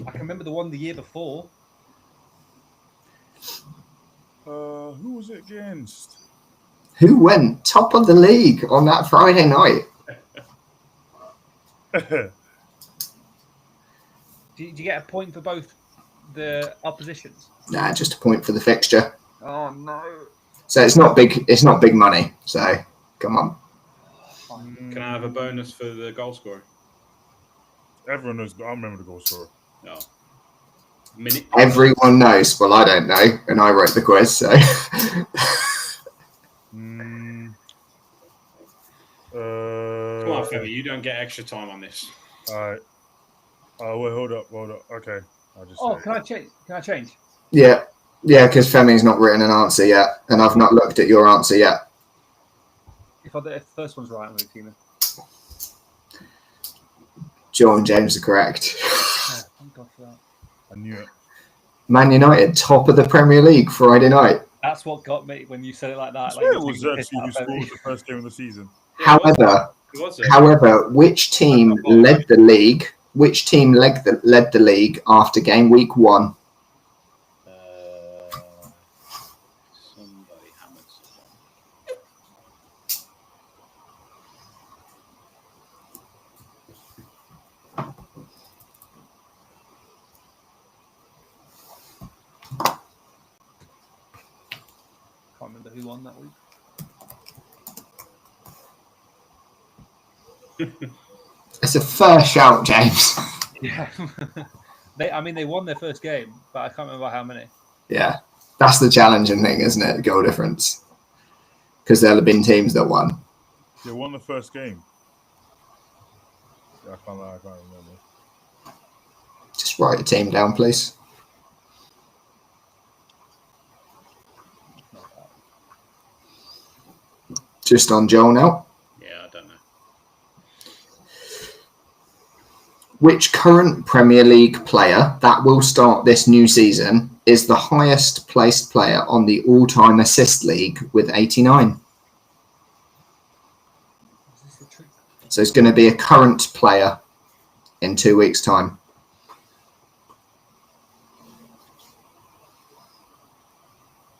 I can remember the one the year before. Who was it against? Who went top of the league on that Friday night? Do you get a point for both the oppositions? Nah, just a point for the fixture. Oh no! So it's not big. It's not big money. So come on. Can I have a bonus for the goal scorer? Everyone knows. I remember the goal scorer. No. Minute. Everyone knows. Well, I don't know, and I wrote the quiz. So. Come on, Femi. You don't get extra time on this. All right. Wait, hold up. Okay. Can I change? Yeah, because Femi's not written an answer yet, and I've not looked at your answer yet. If the first one's right, I'm going to team it. Joe and James are correct. Oh, thank God for that. I knew it. Man United, top of the Premier League Friday night. That's what got me when you said it like that. I swear it was actually who scored the first game of the season. However, which team led the league? Which team led the league after game week 1? Somebody hammered someone. Can't remember who won that week. It's a fair shout, James. Yeah. They won their first game, but I can't remember how many. Yeah, that's the challenging thing, isn't it? Goal difference. Because there'll have been teams that won. They won the first game. Yeah, I can't remember. Just write your team down, please. Just on Joel now. Yeah, I don't know. Which current Premier League player that will start this new season is the highest placed player on the all-time assist league with 89? So it's going to be a current player in 2 weeks' time.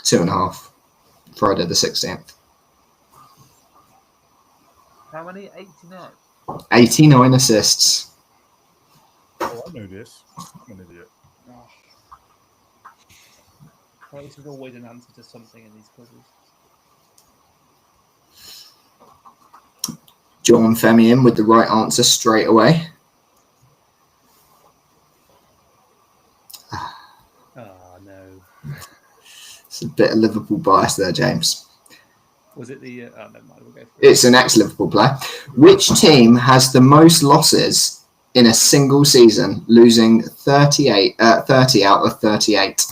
Two and a half. Friday the 16th. How many? 89? 89 assists. Oh, I know this. I'm an idiot. Oh. Well, this is always an answer to something in these quizzes. John Femi in with the right answer straight away. Oh, no. It's a bit of Liverpool bias there, James. Was it the... oh, never mind. We'll go for it. It's an ex-Liverpool player. Which team has the most losses in a single season, losing 30 out of 38?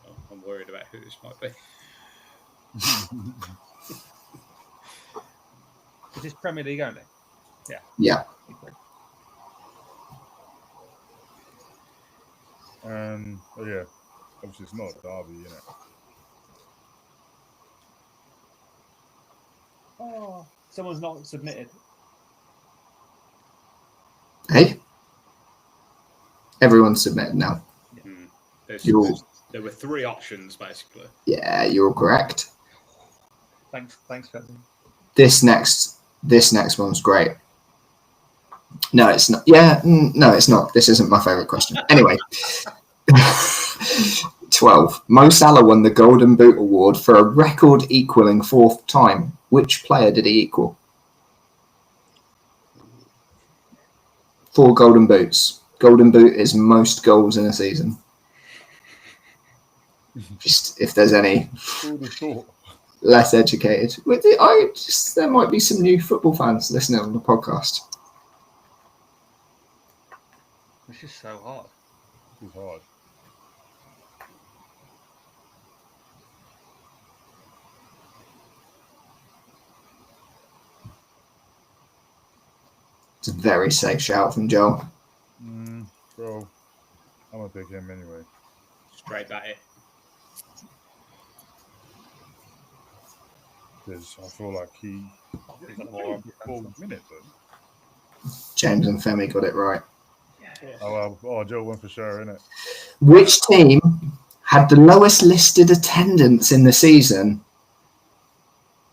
Oh, I'm worried about who this might be. Is this Premier League only? Yeah. Yeah. Oh yeah, obviously it's not Derby, isn't it? Oh, someone's not submitted. Hey? Everyone's submitted now. There were 3 options, basically. Yeah, you're correct. Thanks, Femi. This next one's great. No, it's not. Yeah, no, it's not. This isn't my favourite question. Anyway. 12. Mo Salah won the Golden Boot Award for a record equaling 4th time. Which player did he equal? 4 Golden Boots. Golden Boot is most goals in a season. Just if there's any less educated. There might be some new football fans listening on the podcast. This is so hard. It's hard. It's a very safe shout from Joel. Bro, I'm gonna pick him anyway. Straight at it. Because I feel like he more minutes. James and Femi got it right. Joe went for sure, innit? Which team had the lowest listed attendance in the season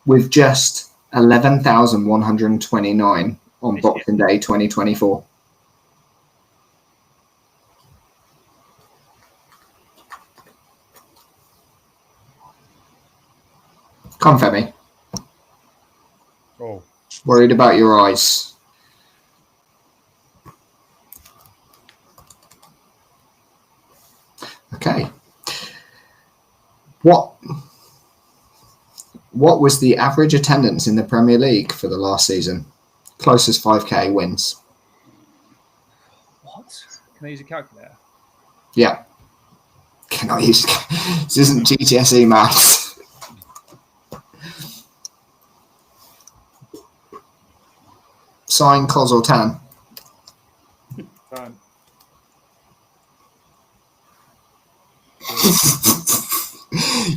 with just 11,129 on Boxing Day 2024? Come, Femi. Oh. Worried about your eyes. Okay. What was the average attendance in the Premier League for the last season? Closest 5K wins. What? Can I use a calculator? Yeah. Can I use... This isn't GCSE maths. Sign, cos or tan? Tan.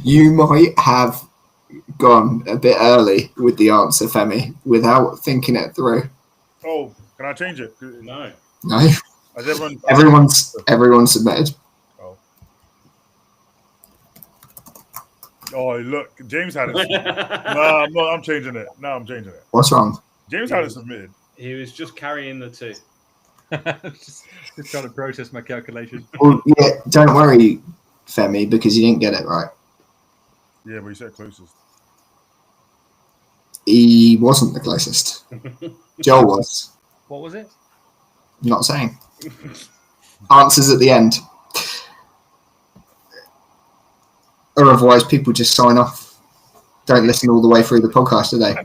You might have gone a bit early with the answer, Femi, without thinking it through. Oh, can I change it? No. No. Has everyone's submitted. Oh, look, James had it. I'm changing it. No, I'm changing it. What's wrong? James had it submitted. He was just carrying the two. just trying to process my calculation. Well, yeah, don't worry, Femi, because you didn't get it right. Yeah, but you said closest. He wasn't the closest. Joel was. What was it? Not saying. Answers at the end. Or otherwise, people just sign off. Don't listen all the way through the podcast, do they?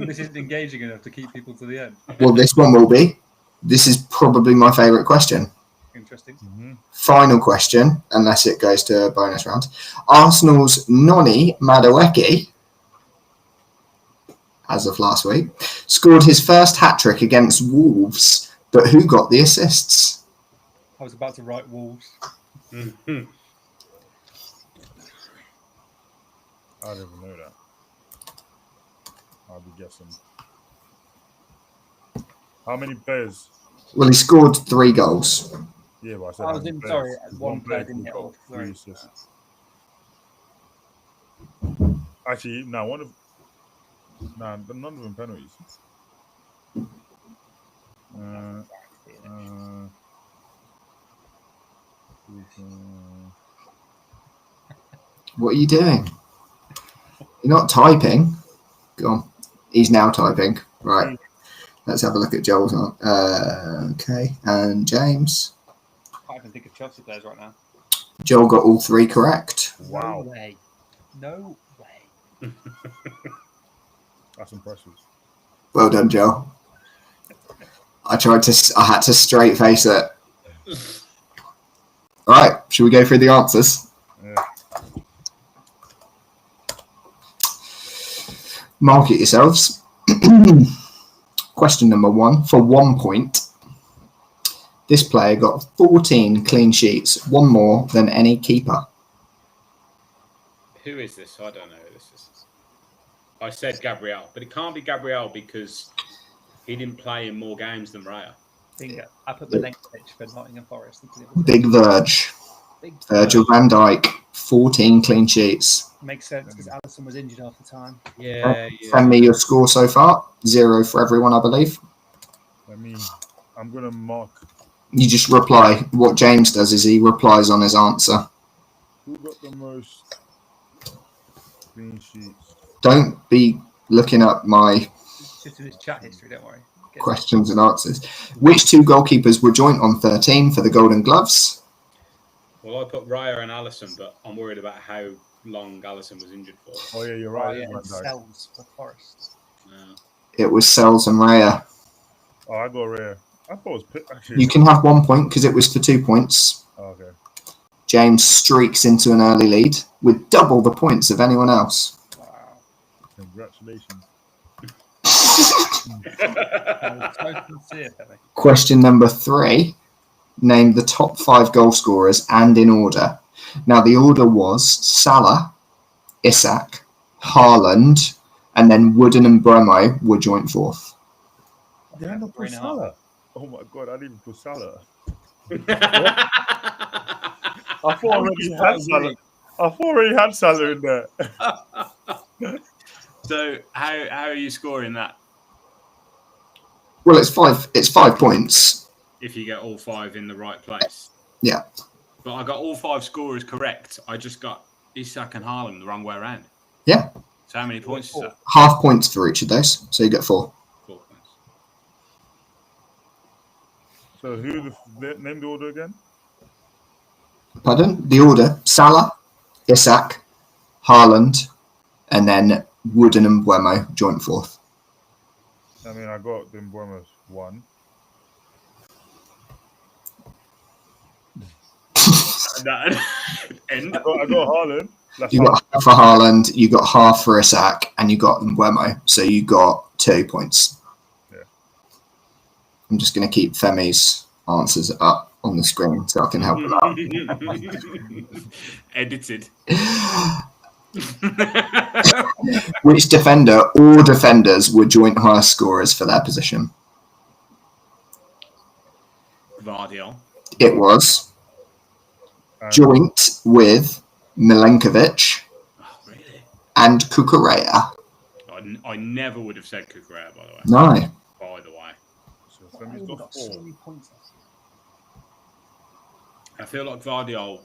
This isn't engaging enough to keep people to the end. Well, this one will be. This is probably my favourite question. Interesting. Mm-hmm. Final question, unless it goes to a bonus round. Arsenal's Noni Madueke, as of last week, scored his first hat-trick against Wolves, but who got the assists? I was about to write Wolves. Mm-hmm. I didn't know that. I'll be guessing. How many players? Well, he scored 3 goals. Yeah, but I said I was in, sorry, one player who didn't get got all 3 three. assists. Actually, no, none of them penalties. What are you doing? You're not typing. Go on. He's now typing. Right. Let's have a look at Joel's. Okay. And James. I can't even think of Chelsea players right now. Joel got all 3 correct. Wow. No way. No way. That's impressive. Well done, Joel. I had to straight face it. All right. Should we go through the answers? Yeah. Mark it yourselves. Question number 1. For 1 point, this player got 14 clean sheets, 1 more than any keeper. Who is this? I don't know who this is. I said Gabriel, but it can't be Gabriel because he didn't play in more games than Raya. Bingo. I put Milenkovic for Nottingham Forest. Big Verge. Virgil van Dijk, 14 clean sheets. Makes sense because Alisson was injured half the time. Yeah. Send me your score so far. 0 for everyone, I believe. I'm going to mark. You just reply. What James does is he replies on his answer. Who got the most clean sheets? Don't be looking up my It's just in his chat history, don't worry. questions and answers. Which 2 goalkeepers were joint on 13 for the Golden Gloves? Well, I put Raya and Alisson, but I'm worried about how long Alisson was injured for. Oh, yeah, you're right. Yeah, Sells for Forest. It was Sells and Raya. Oh, I got Raya. I thought it was actually. You can have 1 point because it was for 2 points. Oh, okay. James streaks into an early lead with double the points of anyone else. Wow. Congratulations. Question number 3. Name the top 5 goal scorers and in order. Now, the order was Salah, Isak, Haaland, and then Wooden and Bremo were joint 4th. Yeah, not put Salah. Oh my god, I didn't even put Salah. I thought I already had Salah in there. So how are you scoring that? Well, it's 5 points. If you get all 5 in the right place. Yeah. But I got all 5 scorers correct. I just got Isak and Haaland the wrong way around. Yeah. So how many points is that? Half points for each of those. So you get 4. 4 points. So name the order again? Pardon? The order: Salah, Isak, Haaland, and then Wooden and Mbeumo joint 4th. I mean, I got Mbeumo's 1. End. I got Haaland. You got half for Haaland, you got half for Isak, and you got Mbeumo. So you got 2 points. Yeah. I'm just going to keep Femi's answers up on the screen so I can help him out. Edited. Which defender or defenders were joint highest scorers for their position? Vardiol. It was joint with Milenkovic Really? and Cucurella. I never would have said Cucurella, by the way. No. By the way. So Femi's got 4. I feel like Vardiol,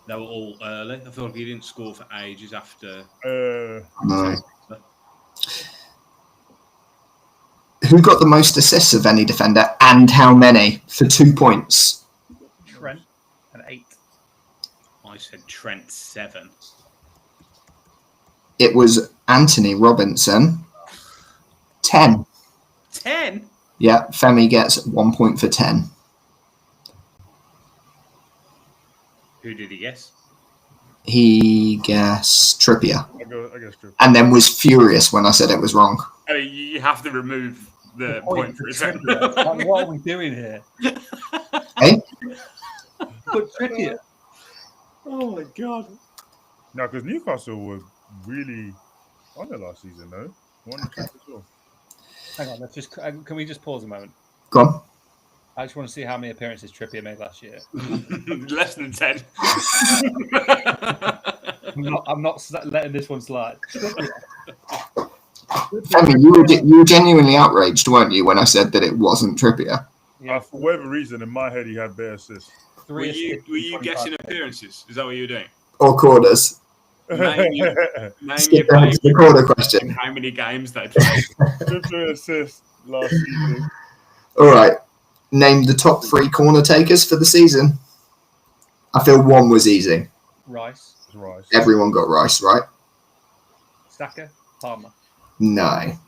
they were all early. I feel like he didn't score for ages after. No. Who got the most assists of any defender and how many for 2 points? Trent and 8. I said Trent 7. It was Anthony Robinson. 10. 10? Yeah, Femi gets 1 point for 10. Who did he guess? He guessed Trippier. I guess Trippier. And then was furious when I said it was wrong. I mean, you have to remove the point for Trippier. Like, what are we doing here? Hey? Put Trippier. Oh my god. No, because Newcastle were really on it last season, though. Won the cup as well. Hang on, can we just pause a moment? Go on. I just want to see how many appearances Trippier made last year. Less than 10. I'm not letting this one slide. Femi, you were genuinely outraged, weren't you, when I said that it wasn't Trippier? Yeah. For whatever reason, in my head, he had better assists. Were you guessing appearances? Is that what you were doing? Or quarters? Name Skip down to the quarter question. how many games they played. Trippier assists last season. All right. Name the top 3 corner takers for the season. I feel one was easy. Rice. Rice. Everyone got Rice, right? Saka. Palmer. No.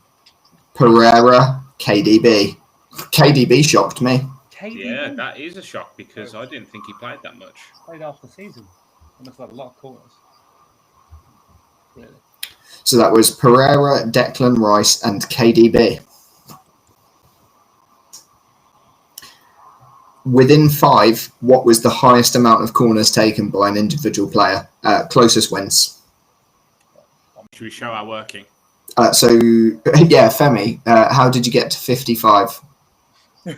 Pereira, KDB. KDB shocked me. KDB Yeah, that is a shock because I didn't think he played that much. played half the season. He must have had a lot of corners. Really? So that was Pereira, Declan Rice, and KDB. Within 5, what was the highest amount of corners taken by an individual player? Closest wins. Should we show our working? So, yeah, Femi, how did you get to 55? I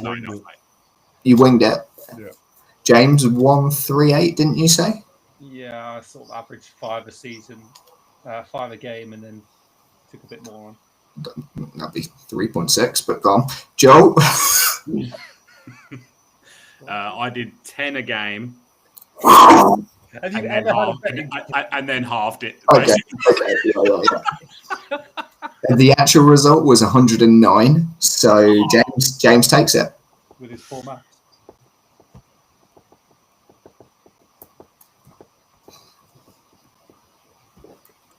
winged it. You winged it? Yeah. James, 138, didn't you say? Yeah, I sort of averaged 5 a season, 5 a game, and then took a bit more on. That'd be 3.6, but go on. Joe? I did 10 a game. Have you ever And then halved it. Okay. Yeah. And the actual result was 109. So James takes it. with his 4 maps?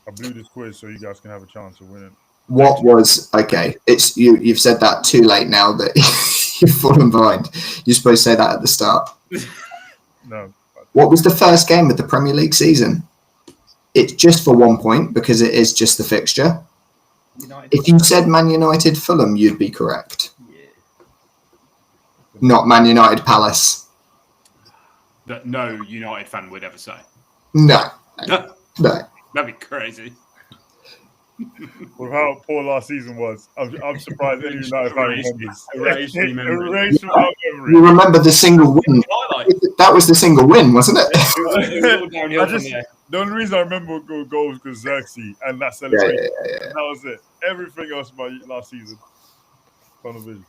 I blew this quiz so you guys can have a chance of winning. What was okay? It's you've said that too late now that you've fallen behind. You're supposed to say that at the start. No. What was the first game of the Premier League season? It's just for 1 point because it is just the fixture. United. If you said Man United Fulham, you'd be correct. Yeah. Not Man United Palace. That no United fan would ever say. No. No. No. That'd be crazy. With how poor last season was, I'm surprised any United fan remembers. Erased the memory. Erased from our memory. You remember the single win? Highlight. That was the single win, wasn't it? It was all downhill from there. The only reason I remember goals was Xerxes and that celebration. Yeah. That was it. Everything else about last season. Vision.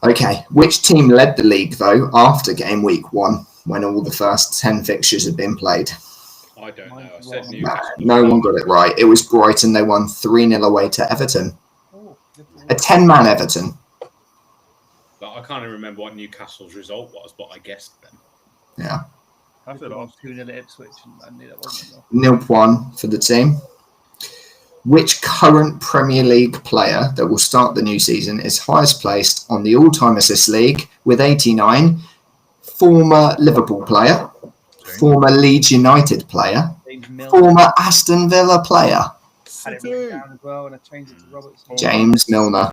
Okay. Which team led the league, though, after game week 1, when all the first 10 fixtures had been played? I don't know. I said Nah, Newcastle. no one got it right. It was Brighton. They won 3-0 away to Everton. Oh, A 10-man Everton. But I can't even remember what Newcastle's result was, but I guessed them. Yeah. I said Liverpool Arsenal. 2-0 at Ipswich, and I knew that wasn't enough. 0-1 for the team. Which current Premier League player that will start the new season is highest placed on the all-time assist league with 89? Former Liverpool player, former Leeds United player, James Milner former Aston Villa player, had it written down as well, and I changed it to Robertson. James Milner.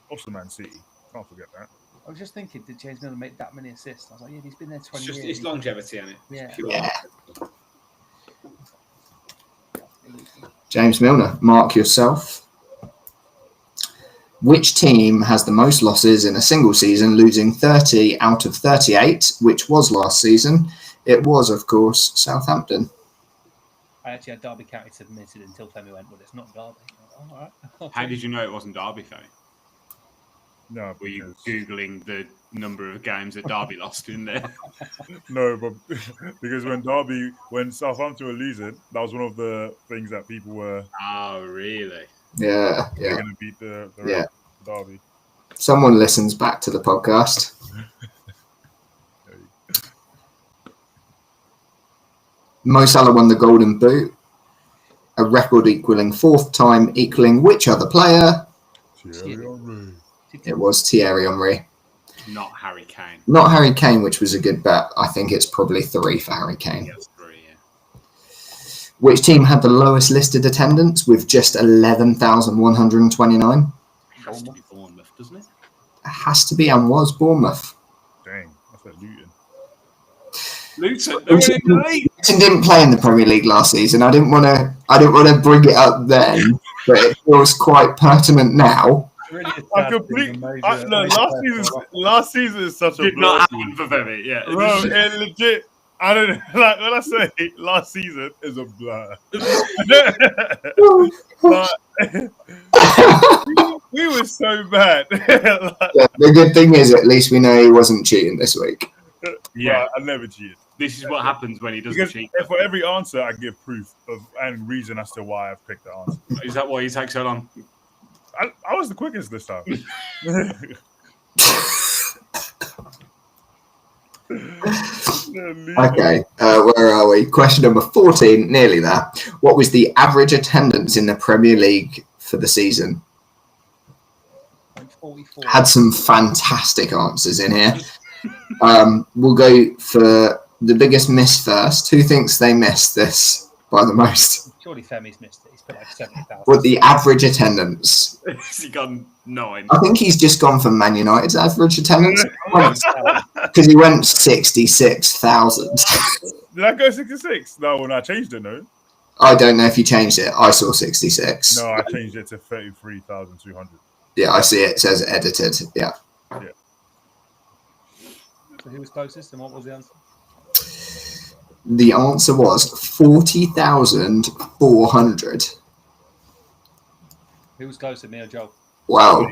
Also Man City. Can't forget that. I was just thinking, did James Milner make that many assists? I was like, yeah, he's been there 20 It's just years. it's longevity on it. Yeah. It's pure Yeah. longevity. James Milner, mark yourself. Which team has the most losses in a single season, losing 30 out of 38, which was last season? It was, of course, Southampton. I actually had Derby County submitted until Femi went, well, it's not Derby. All right. How did you know it wasn't Derby, Femi? No, Were you because, Googling the number of games that Derby lost in there? no, but because when Southampton were losing, that was one of the things that people were Oh, really? Yeah. going to beat the Yeah. Derby. Someone listens back to the podcast. Mo Salah won the Golden Boot, a record equaling 4th time, equaling which other player? Thierry Henry. It was Thierry Henry. Not Harry Kane. Not Harry Kane, which was a good bet. I think it's probably 3 for Harry Kane. Yes, 3, yeah. Which team had the lowest listed attendance with just 11,129? It has to be Bournemouth, doesn't it? It has to be and was Bournemouth. Dang, that's like Luton. Luton, they're in the league. Luton didn't play in the Premier League last season. I didn't want to bring it up then, but it feels quite pertinent now. Last season is such a Did not happen for Femi, yeah. Bro, it legit. I don't like when I say last season is a blur. But we were so bad. Yeah, the good thing is, at least we know he wasn't cheating this week. Yeah, I never cheated. this is what happens when he doesn't Because cheat. for every answer, I give proof of and reason as to why I've picked the answer. Is that why you take so long? I was the quickest this time. Okay, where are we? Question number 14, nearly there. What was the average attendance in the Premier League for the season? 44. Had some fantastic answers in here. We'll go for the biggest miss first. Who thinks they missed this by the most? Surely Femi's missed it. He's put like 70,000. What the average attendance? Has he gone 9? I think he's just gone for Man United's average attendance because he went 66,000. Did I go 66? No, when I changed it, no. I don't know if you changed it. I saw 66. No, I changed it to 33,200. Yeah, I see it. It says edited. Yeah. So who was closest and what was the answer? The answer was 40,400. Who was closer, me or Joel? Wow.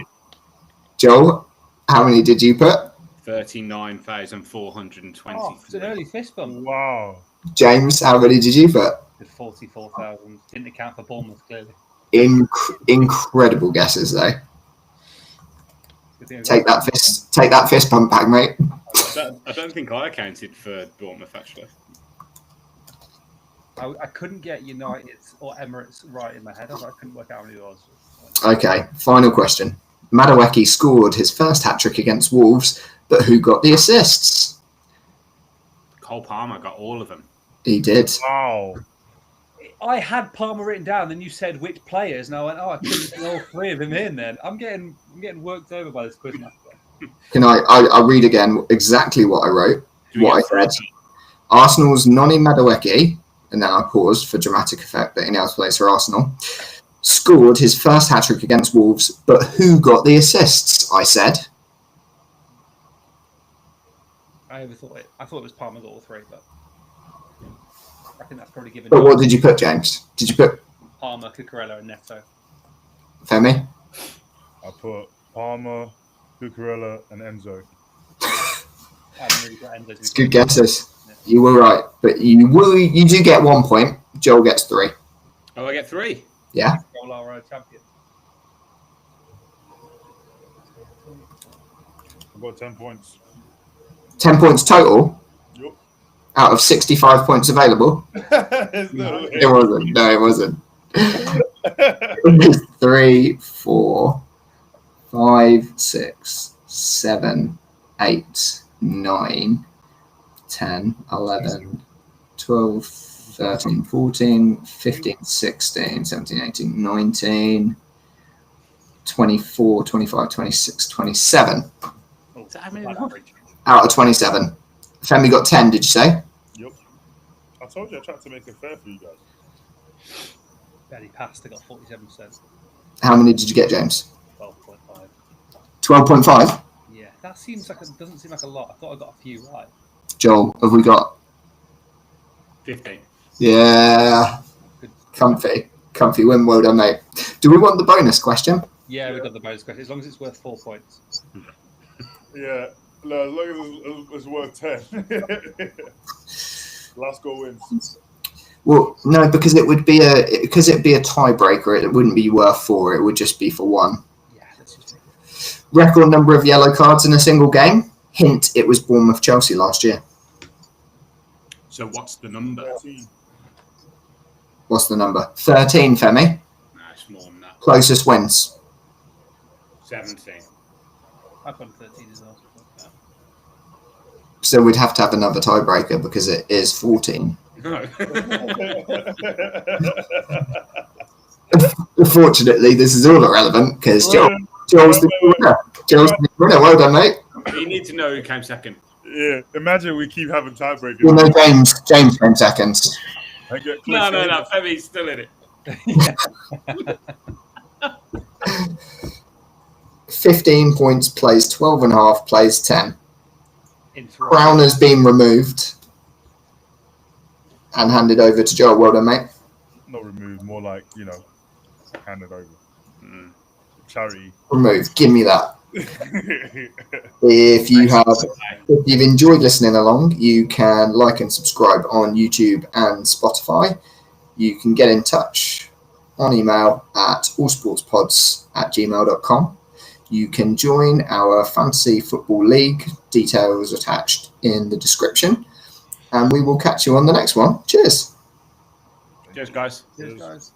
Joel, how many did you put? 39,423. Oh, it's an early fist bump. Wow. James, how many did you put? With 44,000. Didn't account for Bournemouth, clearly. Incredible guesses, though. Good thing I got Take that fist pump back, mate. I don't think I accounted for Bournemouth, actually. I couldn't get United or Emirates right in my head. I couldn't work out how many it was. Okay, final question. Madueke scored his first hat-trick against Wolves, but who got the assists? Cole Palmer got all of them. He did. Wow. I had Palmer written down, then you said which players, and I went, I couldn't get all three of them in. Then I'm getting worked over by this quiz master. Can I read again exactly what I wrote? What I said. Arsenal's Noni Madueke, and then I paused for dramatic effect that he now plays for Arsenal, scored his first hat-trick against Wolves, but who got the assists? I said. I thought it was Palmer got all three, but I think that's probably given. But what did you put, James? Did you put Palmer, Cucurella, and Neto? Femi? I put Palmer, Cucurella, and Enzo. I haven't really got Enzo. It's good guesses. Yeah. You were right, but you do get 1 point. Joel gets 3. Oh, I get 3. Yeah. Joel, our champion. I've got 10 points. 10 points total? Yep. Out of 65 points available? It wasn't. No, it wasn't. 3, 4, 5, 6, 7, 8, 9, 10, 11, 12, 13, 14, 15, 16, 17, 18, 19, 24, 25, 26, 27. Out of 27. Femi got 10, did you say? Yep. I told you I tried to make it fair for you guys. Benny Pasta got 47%. How many did you get, James? 12.5. 12.5? Yeah, that doesn't seem like a lot. I thought I got a few right. Joel, have we got 15? Yeah. Good. Comfy win. Well done, mate. Do we want the bonus question? Yeah, we got the bonus question. As long as it's worth 4 points. Yeah. No, as long as it's worth 10. Last goal wins. Well, no, because it'd be a tiebreaker. It wouldn't be worth 4. It would just be for 1. Yeah, let's just make it. Record number of yellow cards in a single game. Hint: it was Bournemouth Chelsea last year. So what's the number? 13. What's the number? 13, Femi. No, it's more than that. Closest wins. 17. I've gone 13 as well. So we'd have to have another tiebreaker because it is 14. No. Unfortunately, this is all irrelevant because Joel's the winner. Joel's the winner. Well done, mate. You need to know who came second. Yeah, imagine we keep having tiebreakers. You know, James came second. No, Femi's still in it. 15 points, plays 12.5, plays 10. Crown has been removed and handed over to Joel. Well done, mate. Not removed, more like, handed over. Charity. Removed. Give me that. If you've enjoyed listening along, you can like and subscribe on YouTube and Spotify. You can get in touch on email at allsportspods@gmail.com. You can join our Fantasy Football League, details attached in the description, and we will catch you on the next one. Cheers. Cheers, guys. Cheers, guys.